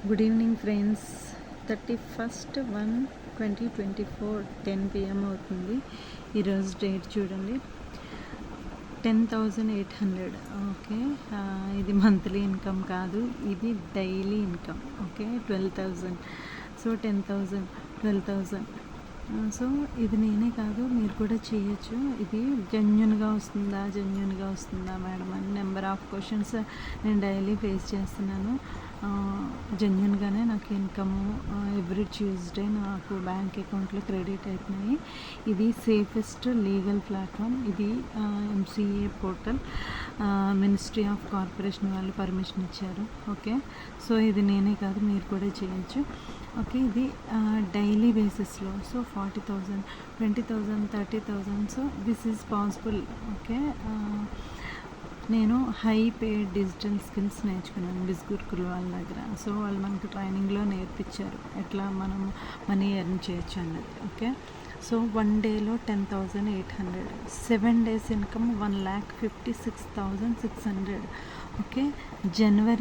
Good evening friends. 31/1/2024 10 PM అవుతుంది. ఈరోజు date చూడండి, 10,800. ఓకే, ఇది మంత్లీ ఇన్కమ్ కాదు, ఇది daily income. Okay, 12,000. So 10,000, 12,000. So ఇది నేనే కాదు, మీరు కూడా చేయొచ్చు. ఇది జెన్యున్గా వస్తుందా మేడం అని నెంబర్ ఆఫ్ క్వశ్చన్స్ నేను డైలీ ఫేస్ చేస్తున్నాను. జెన్యున్గానే నాకు ఇన్కమ్ ఎవ్రీ ట్యూస్డే నాకు బ్యాంక్ అకౌంట్లో క్రెడిట్ అవుతున్నాయి. ఇది సేఫెస్ట్ లీగల్ ప్లాట్ఫామ్. ఇది MCA portal, ministry of corporation వాళ్ళు పర్మిషన్ ఇచ్చారు. ఓకే, సో ఇది నేనే కాదు, మీరు కూడా చేయొచ్చు. ఓకే, ఇది డైలీ బేసిస్లో. So 40,000, 20,000, 30,000. So this is possible. Okay, నేను హై పేడ్ డిజిటల్ స్కిల్స్ నేర్చుకున్నాను బిస్గురుకుల వాళ్ళ దగ్గర. సో వాళ్ళు మనకు ట్రైనింగ్లో నేర్పించారు ఎట్లా మనం మనీ ఎర్న్ చేయొచ్చు అన్నది. ఓకే, సో 1 డేలో 10,800, 7 days ఇన్కమ్ 1,56,600. ఓకే, జనవరి